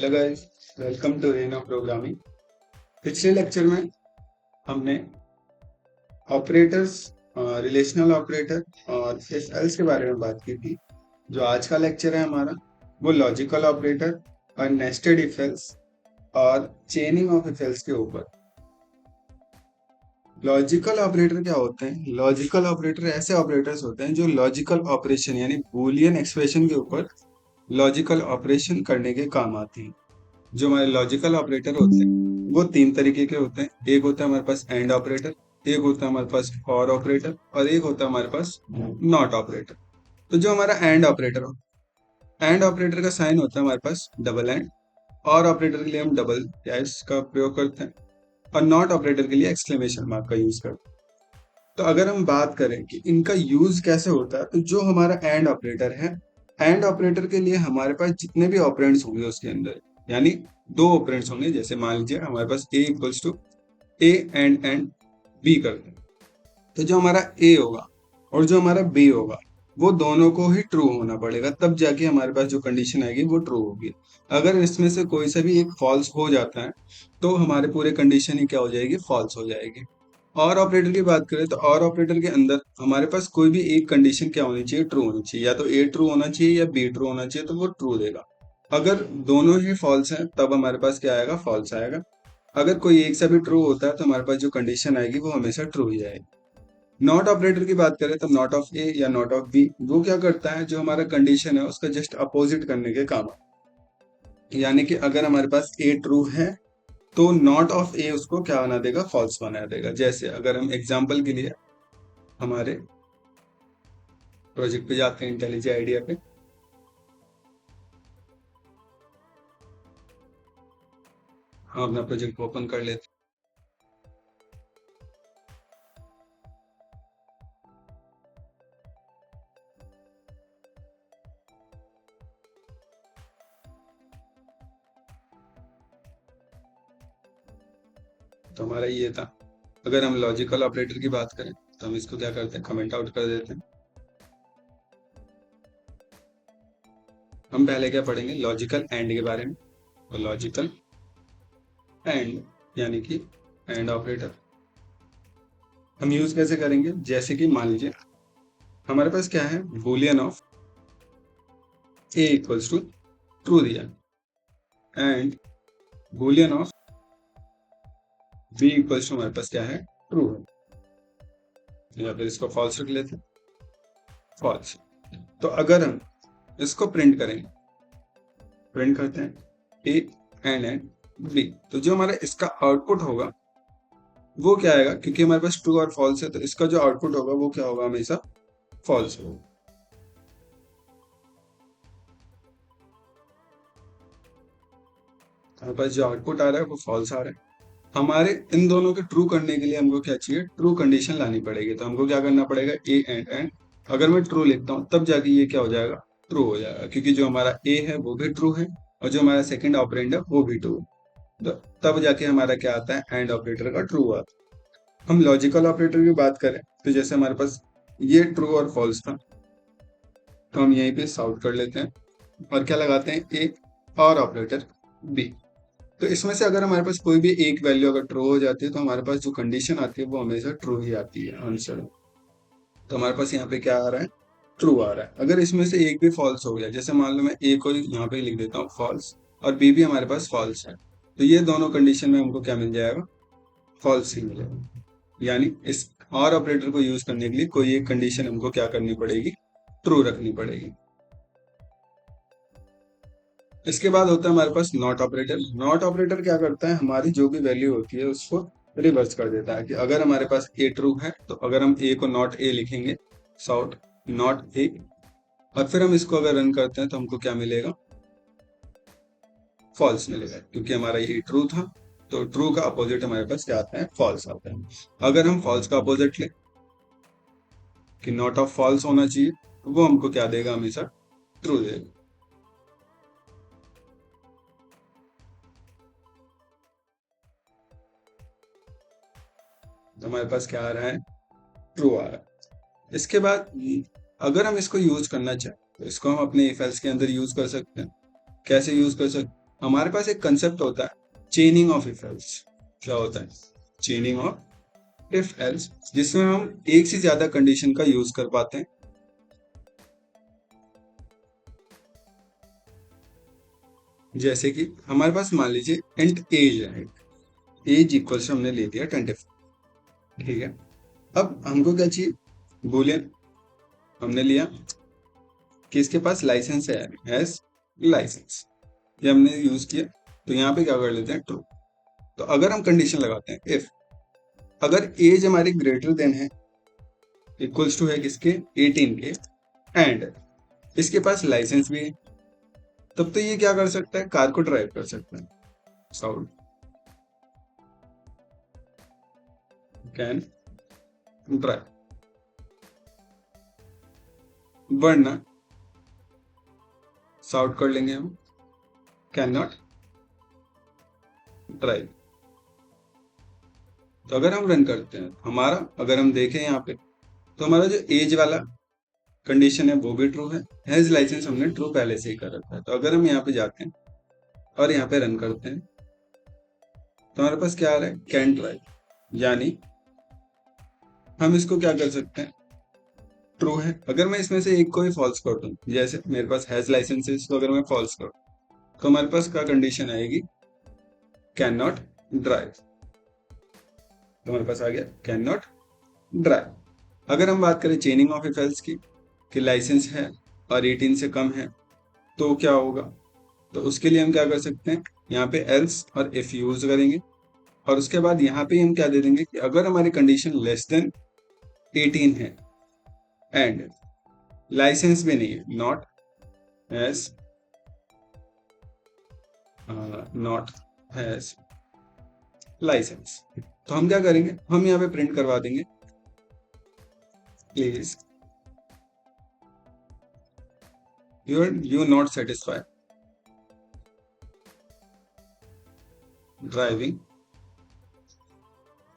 Hello guys, welcome to rain of programming. पिछले लेक्चर में हमने ऑपरेटर्स, रिलेशनल ऑपरेटर और इफ एल्स के बारे में बात की थी। जो आज का लेक्चर है हमारा वो लॉजिकल ऑपरेटर और नेस्टेड इफ एल्स और चेनिंग ऑफ इफ एल्स के ऊपर। लॉजिकल ऑपरेटर क्या होते हैं? लॉजिकल ऑपरेटर ऐसे ऑपरेटर्स होते हैं जो लॉजिकल ऑपरेशन यानी बूलियन एक्सप्रेशन के ऊपर लॉजिकल ऑपरेशन करने के काम आती हैं। जो हमारे लॉजिकल ऑपरेटर होते हैं वो तीन तरीके के होते हैं। एक होता है हमारे पास एंड ऑपरेटर, एक होता है हमारे पास और ऑपरेटर और एक होता है हमारे पास नॉट ऑपरेटर। तो जो हमारा एंड ऑपरेटर होता है, एंड ऑपरेटर का साइन होता है हमारे पास डबल एंड। और ऑपरेटर के लिए हम डबल एस का प्रयोग करते हैं और नॉट ऑपरेटर के लिए एक्सक्लेमेशन मार्क का यूज करते हैं। तो अगर हम बात करें कि इनका यूज कैसे होता है, तो जो हमारा एंड ऑपरेटर है, एंड ऑपरेटर के लिए हमारे पास जितने भी ऑपरेंड्स होंगे उसके अंदर यानी दो ऑपरेंड्स होंगे। जैसे मान लीजिए हमारे पास A equals to A and B करते हैं, तो जो हमारा ए होगा और जो हमारा बी होगा वो दोनों को ही ट्रू होना पड़ेगा, तब जाके हमारे पास जो कंडीशन आएगी वो ट्रू होगी। अगर इसमें से कोई सा भी एक फॉल्स हो जाता है तो हमारे पूरे कंडीशन ही क्या हो जाएगी? फॉल्स हो जाएगी। और ऑपरेटर की बात करें तो और ऑपरेटर के अंदर हमारे पास कोई भी एक कंडीशन क्या होनी चाहिए? ट्रू होनी चाहिए। या तो ए ट्रू होना चाहिए या बी ट्रू होना चाहिए, तो वो ट्रू देगा। अगर दोनों ही फॉल्स हैं तब हमारे पास क्या आएगा? फॉल्स आएगा। अगर कोई एक सा भी ट्रू होता है तो हमारे पास जो कंडीशन आएगी वो हमेशा ट्रू ही आएगी। नॉट ऑपरेटर की बात करें तो नॉट ऑफ ए या नॉट ऑफ बी वो क्या करता है? जो हमारा कंडीशन है उसका जस्ट अपोजिट करने के काम आता है। यानी कि अगर हमारे पास ए ट्रू है तो नॉट ऑफ ए उसको क्या बना देगा? फॉल्स बना देगा। जैसे अगर हम एग्जाम्पल के लिए हमारे प्रोजेक्ट पे जाते हैं, इंटेलिजेंट आइडिया पे, हम अपना प्रोजेक्ट ओपन कर लेते हैं। तो हमारा ये था। अगर हम लॉजिकल ऑपरेटर की बात करें तो हम इसको क्या करते हैं? कमेंट आउट कर देते हैं। हम पहले क्या पढ़ेंगे? लॉजिकल एंड के बारे में। और लॉजिकल एंड यानी कि एंड ऑपरेटर हम यूज कैसे करेंगे? जैसे कि मान लीजिए हमारे पास क्या है? Boolean of A equals to true दिया and boolean of B equals to हमारे पास क्या है? ट्रू है। या फिर इसको फॉल्स रख लेते हैं, फॉल्स। तो अगर हम इसको प्रिंट करेंगे, प्रिंट करते हैं ए एंड बी, तो जो हमारा इसका आउटपुट होगा वो क्या आएगा? क्योंकि हमारे पास ट्रू और फॉल्स है तो इसका जो आउटपुट होगा वो क्या होगा? हमेशा फॉल्स होगा। हमारे पास जो आउटपुट आ रहा है वो फॉल्स आ रहा है। हमारे इन दोनों के ट्रू करने के लिए हमको क्या चाहिए? ट्रू कंडीशन लानी पड़ेगी। तो हमको क्या करना पड़ेगा? ए एंड अगर मैं ट्रू लिखता हूँ तब जाके ये क्या हो जाएगा? ट्रू हो जाएगा, क्योंकि जो हमारा ए है वो भी ट्रू है और जो हमारा सेकंड ऑपरेंड है वो भी ट्रू है। तो तब जाके हमारा क्या आता है? एंड ऑपरेटर का ट्रू आता है। हम लॉजिकल ऑपरेटर की बात करें तो जैसे हमारे पास ये ट्रू और फॉल्स था तो हम यहीं पे सॉल्व कर लेते हैं और क्या लगाते हैं? ए और ऑपरेटर बी। तो इसमें से अगर हमारे पास कोई भी एक वैल्यू अगर ट्रू हो जाती है तो हमारे पास जो कंडीशन आती है वो हमेशा ट्रू ही आती है आंसर। तो हमारे पास यहाँ पे क्या आ रहा है? ट्रू आ रहा है। अगर इसमें से एक भी फॉल्स हो गया, जैसे मान लो मैं ए को यहाँ पे लिख देता हूँ फॉल्स और बी भी हमारे पास फॉल्स है, तो ये दोनों कंडीशन में हमको क्या मिल जाएगा? फॉल्स ही मिलेगा। यानी इस और ऑपरेटर को यूज करने के लिए कोई एक कंडीशन हमको क्या करनी पड़ेगी? ट्रू रखनी पड़ेगी। इसके बाद होता है हमारे पास नॉट ऑपरेटर। नॉट ऑपरेटर क्या करता है? हमारी जो भी वैल्यू होती है उसको रिवर्स कर देता है। कि अगर हमारे पास ए ट्रू है तो अगर हम ए को नॉट ए लिखेंगे, सॉर्ट नॉट ए, और फिर हम इसको अगर रन करते हैं तो हमको क्या मिलेगा? फॉल्स मिलेगा, क्योंकि हमारा ये ट्रू था। तो ट्रू का अपोजिट हमारे पास क्या आता है? फॉल्स आता है। अगर हम फॉल्स का अपोजिट लें कि नॉट ऑफ फॉल्स होना चाहिए, तो वो हमको क्या देगा? हमेशा ट्रू देगा। तो हमारे पास क्या आ रहा है? ट्रू आ रहा है। इसके बाद अगर हम इसको यूज करना चाहें तो इसको हम अपने इफ एल्स के अंदर यूज कर सकते हैं। कैसे यूज कर सकते हैं? हमारे पास एक कंसेप्ट होता है चेनिंग ऑफ इफ एल्स। क्या होता है? चेनिंग ऑफ इफ एल्स, जिसमें हम एक से ज्यादा कंडीशन का यूज कर पाते हैं। जैसे कि हमारे पास मान लीजिए इंट एज है, एज इक्वल्स हमने ले लिया 24, ठीक है। अब हमको क्या चाहिए? बूलियन हमने लिया कि इसके पास लाइसेंस है, हैज लाइसेंस, ये हमने यूज किया। तो यहाँ पे क्या कर लेते हैं? ट्रू। तो अगर हम कंडीशन लगाते हैं इफ, अगर एज हमारी ग्रेटर देन है, इक्वल्स टू है किसके? 18 के, एंड इसके पास लाइसेंस भी है, तब तो ये क्या कर सकता है? कार को ड्राइव कर सकता है। साउंड कैन ड्राइव, वरना साउट कर लेंगे हम कैन नॉट ड्राइव। तो अगर हम रन करते हैं हमारा, अगर हम देखें यहाँ पे, तो हमारा जो एज वाला कंडीशन है वो भी ट्रू है, हैज लाइसेंस हमने ट्रू पहले से ही कर रखा है। तो अगर हम यहाँ पे जाते हैं और यहाँ पे रन करते हैं तो हमारे पास क्या आ रहा है? कैन ड्राइव, यानी हम इसको क्या कर सकते हैं? ट्रू है। अगर मैं इसमें से एक को ही फॉल्स कर दूं, जैसे मेरे पास हैज लाइसेंसेस, तो अगर मैं फॉल्स करूं तो हमारे पास क्या कंडीशन आएगी? Can not drive. तो हमारे पास आ गया कैन नॉट ड्राइव। अगर हम बात करें चेनिंग ऑफ इफेल्स की, कि लाइसेंस है और 18 से कम है, तो क्या होगा? तो उसके लिए हम क्या कर सकते हैं? यहाँ पे एल्स और इफ यूज करेंगे, और उसके बाद यहाँ पे हम क्या दे देंगे कि अगर हमारी कंडीशन लेस देन 18 है एंड लाइसेंस भी नहीं है, not has, not has licence, तो हम क्या करेंगे? हम यहाँ पे प्रिंट करवा देंगे please you not satisfy driving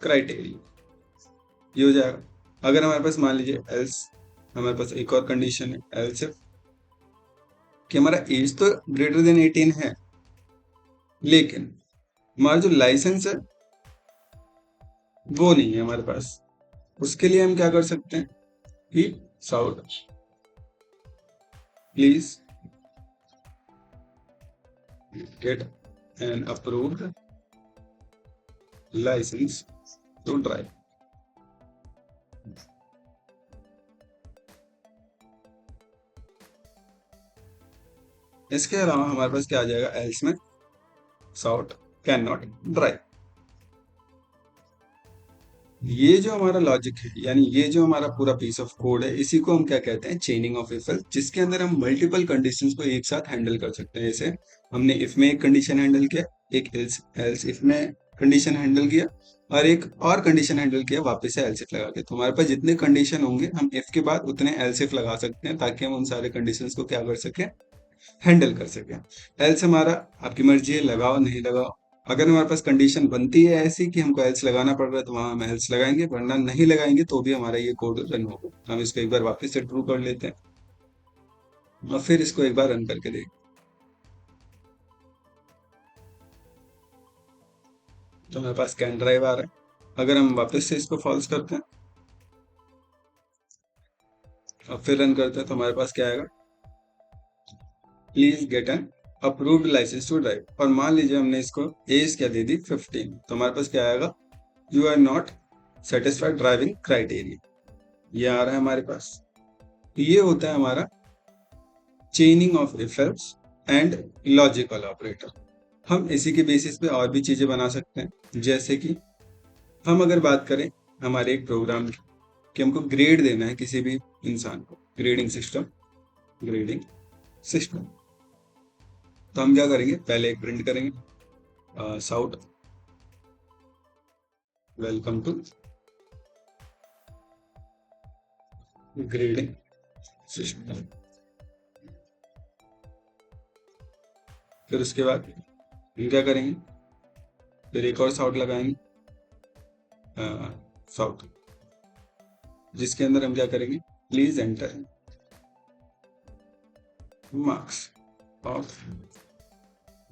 criteria, ये हो जाएगा। अगर हमारे पास मान लीजिए एल्स, हमारे पास एक और कंडीशन है एल्स इफ, कि हमारा एज तो ग्रेटर देन 18 है, लेकिन हमारा जो लाइसेंस है वो नहीं है हमारे पास। उसके लिए हम क्या कर सकते हैं कि sout please get an approved licence to drive. इसके अलावा हमारे पास क्या आ जाएगा एल्स में? Sout can not drive. ये जो हमारा लॉजिक है, यानी ये जो हमारा पूरा पीस ऑफ कोड है, इसी को हम क्या कहते हैं? चेनिंग ऑफ इफ एल्स, जिसके अंदर हम मल्टीपल कंडीशंस को एक साथ हैंडल कर सकते हैं। जैसे हमने इफ में एक कंडीशन हैंडल किया, एक एल्स एल्स इफ में कंडीशन हैंडल किया, और एक और कंडीशन हैंडल किया वापस से एल्स इफ लगा के। तो हमारे पास जितने कंडीशन होंगे हम इफ के बाद उतने एल्स इफ लगा सकते हैं, ताकि हम उन सारे कंडीशंस को क्या कर सकें? हैंडल कर सकें। एल्स हमारा आपकी मर्जी है, लगाओ नहीं लगाओ। अगर हमारे पास कंडीशन बनती है ऐसी कि हमको एल्स लगाना पड़ रहा है, तो वहां हम एल्स लगाएंगे, वरना नहीं लगाएंगे तो भी हमारा ये कोड रन होगा। हम इसको एक बार वापस से ट्रू कर लेते हैं और फिर इसको एक बार रन करके देखें। तो हमारे पास कैन ड्राइव आ रहा है। अगर हम वापस से इसको फॉल्स करते हैं और फिर रन करते हैं, तो हमारे पास क्या आएगा? Please get an approved licence to drive. और मान लीजिए हमने इसको एज क्या दे दी? 15। तो हमारे पास क्या आएगा? You are not satisfied driving criteria, ये आ रहा है हमारे पास। तो ये होता है हमारा चेनिंग of if else and logical operator. हम इसी के बेसिस पे और भी चीजें बना सकते हैं। जैसे कि हम अगर बात करें हमारे एक प्रोग्राम की, कि हमको ग्रेड देना है किसी भी इंसान को, ग्रेडिंग सिस्टम, तो हम क्या करेंगे? पहले एक प्रिंट करेंगे sout welcome to grading system. फिर उसके बाद हम क्या करेंगे? फिर एक और साउट लगाएंगे, साउट, जिसके अंदर हम क्या करेंगे? Please enter marks of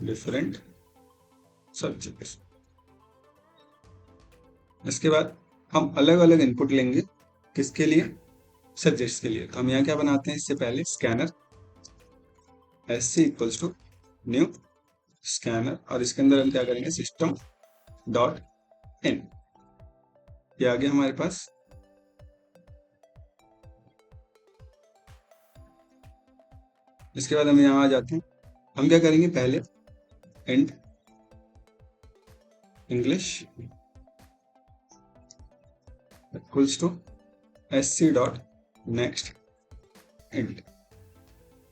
different subjects. इसके बाद हम अलग अलग इनपुट लेंगे, किसके लिए? सब्जेक्ट्स के लिए। तो हम यहाँ क्या बनाते हैं, इससे पहले scanner S C equals to new scanner, और इसके अंदर हम क्या करेंगे, सिस्टम डॉट इन, ये आ गया हमारे पास। इसके बाद हम यहाँ आ जाते हैं, हम क्या करेंगे, पहले int English equals to S C dot next int,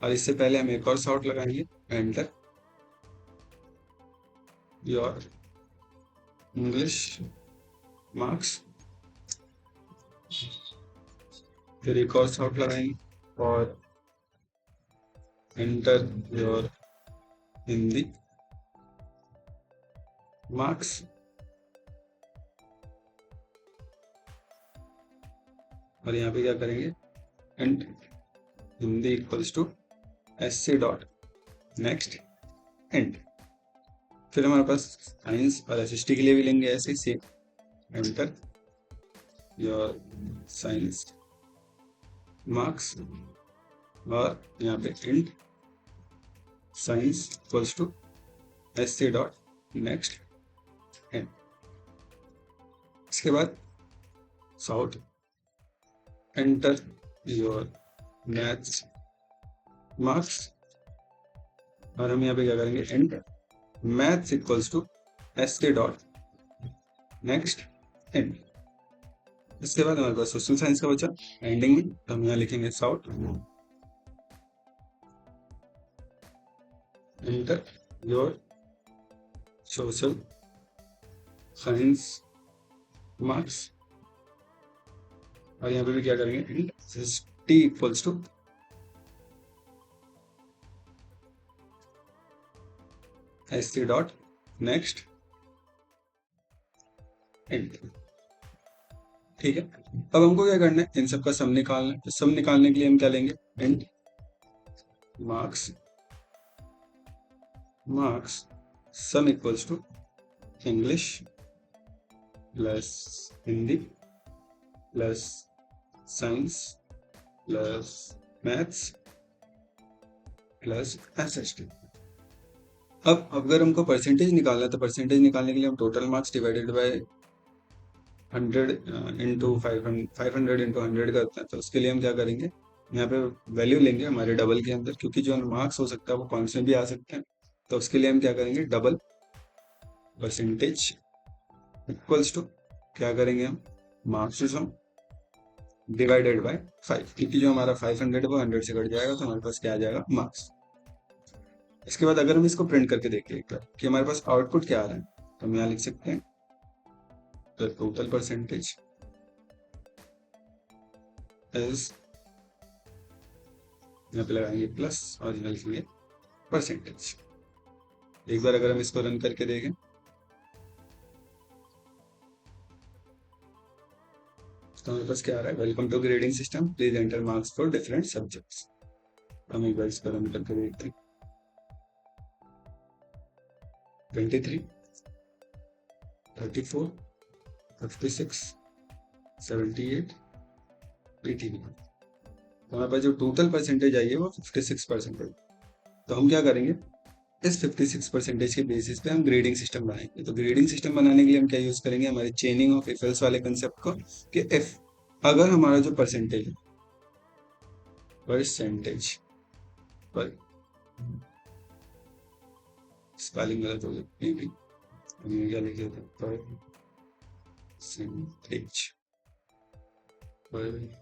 और इससे पहले हम एक और सॉर्ट लगाएंगे, एंटर योर इंग्लिश मार्क्स, फिर एक और सॉर्ट लगाएंगे और एंटर योर हिंदी मार्क्स, और यहाँ पे क्या करेंगे, and Hindi equals to S C dot next and. फिर हमारे पास साइंस और एस के लिए भी लेंगे ऐसे ही, एंटर योर साइंस मार्क्स, और यहाँ पे int science equals to S C dot next and. इसके बाद sout enter your maths marks, और हम यहाँ पे क्या करेंगे, and maths equals to S K dot next and. इसके बाद हमारे पास सोशल साइंस का बचा एंडिंग में, तो हम यहाँ लिखेंगे sout enter your social science marks, और यहाँ पे भी क्या करेंगे, T equals to S C dot next and. ठीक है, अब हमको क्या करना है, इन सब का सम निकालना है। तो सम निकालने के लिए हम क्या लेंगे, and marks marks sum equals to English plus Hindi plus science plus maths plus SST. अब अगर हमको परसेंटेज निकालना है, तो परसेंटेज निकालने के लिए हम total marks divided by 100 into 500 into 100 करते हैं। तो उसके लिए हम क्या करेंगे, यहाँ पे वैल्यू लेंगे हमारे डबल के अंदर, क्योंकि जो मार्क्स हो सकता है वो कॉन्स्टेंट भी आ सकते हैं। तो उसके लिए हम क्या करेंगे, डबल परसेंटेज इक्वल्स टू क्या करेंगे हम, मार्क्स सम डिवाइडेड बाय 5, क्योंकि जो हमारा 500 है वो 100 से कट जाएगा, तो हमारे पास क्या आ जाएगा, मार्क्स। इसके बाद अगर हम इसको प्रिंट करके देखें एक बार कि हमारे पास आउटपुट क्या आ रहा है, तो हम यहाँ लिख सकते हैं the total percentage is, यहाँ पे लगाएंगे प्लस और यहाँ लिखेंगे परसेंटेज। एक बार अगर हम इसको रन करके देखें, तो हमारे पास क्या आ रहा है, welcome to grading system, please enter marks for different subjects. हम एक बार इसको रन करके देखते हैं, 23, 34, 56, 78, 81। तो हमारे पास जो टोटल परसेंटेज आई है वो 56%। तो हम क्या करेंगे, इस 56% के बेसिस पे हम ग्रेडिंग सिस्टम बनाएंगे। तो ग्रेडिंग सिस्टम बनाने के लिए हम क्या यूज करेंगे, हमारे चेनिंग ऑफ इफ एल्स वाले कंसेप्ट को, कि इफ अगर हमारा जो परसेंटेज है, परसेंटेज पर स्पेलिंग गलत हो गई, हम क्या लिखे थे, परसेंटेज परसेंटेज,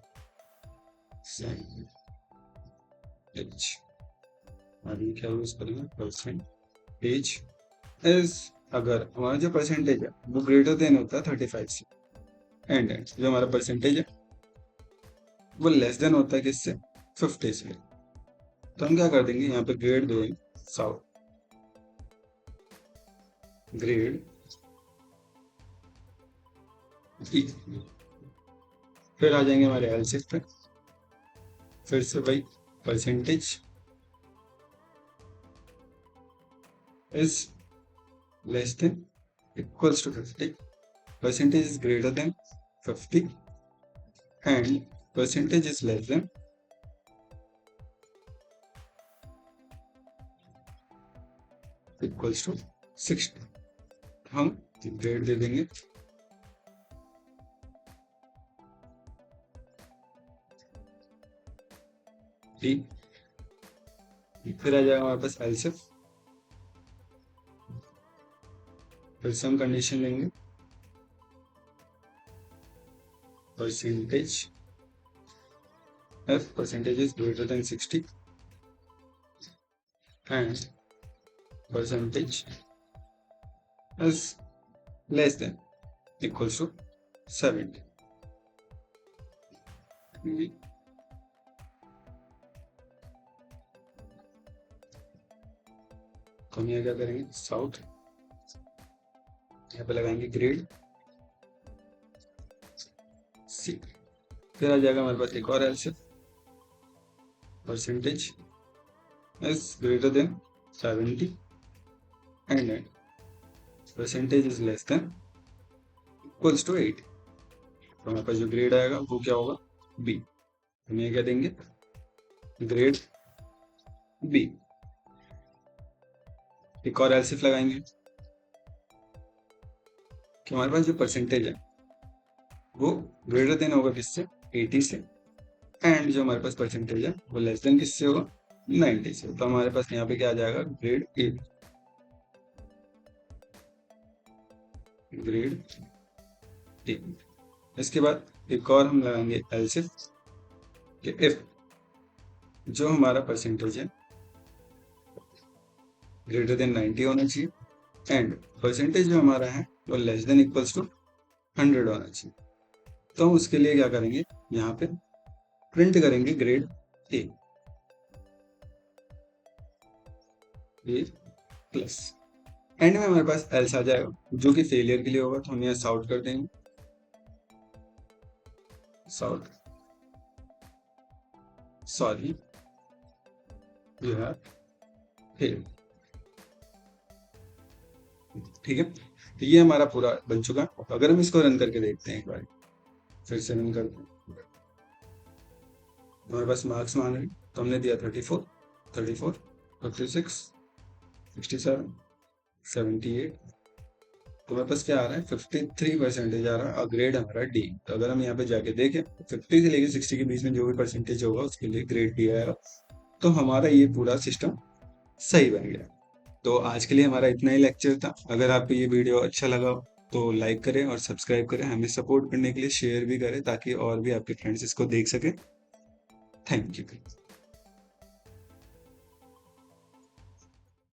अभी क्या यूज करेंगे, परसेंटेज इज, अगर हमारा जो परसेंटेज है वो ग्रेटर देन होता है 35 से, एंड जो हमारा परसेंटेज है वो लेस देन होता है किससे, 50 से। तो हम क्या कर देंगे, यहाँ पे ग्रेड देंगे साउथ, ग्रेड ई, फिर आ जाएंगे हमारे एलसिफ पे, फिर से भाई percentage is less than equals to 50, percentage is greater than 50, and percentage is less than equals to 60. हम ग्रेड दे देंगे डी, फिर आ जाएगा हमारे पास एलसिफ, फिर से हम कंडीशन लेंगे percentage F, percentage is greater than 60 and percentage is less than equals to 70. तो हम यहाँ क्या करेंगे, साउथ, यहाँ पे लगाएंगे ग्रेड सी, फिर आ जाएगा हमारे पास एक और else if, percentage is greater than 70 and percentage is less than equals to 80. तो हमारे पास जो ग्रेड आएगा वो क्या होगा, बी। हम ये क्या देंगे, ग्रेड बी। एक और एलसिफ लगाएंगे कि हमारे पास जो परसेंटेज है वो ग्रेटर देन होगा किससे, 80 से, एंड जो हमारे पास परसेंटेज है वो लेस देन किससे होगा, 90 से। तो हमारे पास यहाँ पे क्या आ जाएगा, ग्रेड ए, ग्रेड ए। इसके बाद एक और हम लगाएंगे एलसिफ कि इफ जो हमारा परसेंटेज है ग्रेटर देन 90 होना चाहिए एंड परसेंटेज जो हमारा है वो लेस देन इक्वल्स टू 100 होना चाहिए। तो हम उसके लिए क्या करेंगे, यहाँ पे प्रिंट करेंगे ग्रेड ए प्लस, एंड में हमारे पास एल्स आ जाएगा जो कि फेलियर के लिए होगा। तो हम यहाँ सॉर्ट कर देंगे, sort, sorry you have failed. ठीक है, तो ये हमारा पूरा बन चुका है। अगर हम इसको रन करके देखते हैं एक बार, फिर से रन करते हैं, हमारे पास मार्क्स मांग रहे, तो हमने दिया 34, 34, 56, 67, 78, तो हमारे पास क्या आ रहा है, 53% आ रहा है, और ग्रेड हमारा डी। तो अगर हम यहाँ पे जाके देखें 50 से लेकर 60 के बीच में जो भी परसेंटेज होगा उसके लिए ग्रेड डी आएगा। तो हमारा ये पूरा सिस्टम सही बन गया। तो आज के लिए हमारा इतना ही लेक्चर था। अगर आपको ये वीडियो अच्छा लगा तो लाइक करें और सब्सक्राइब करें, हमें सपोर्ट करने के लिए शेयर भी करें ताकि और भी आपके फ्रेंड्स इसको देख सकें। Thank you.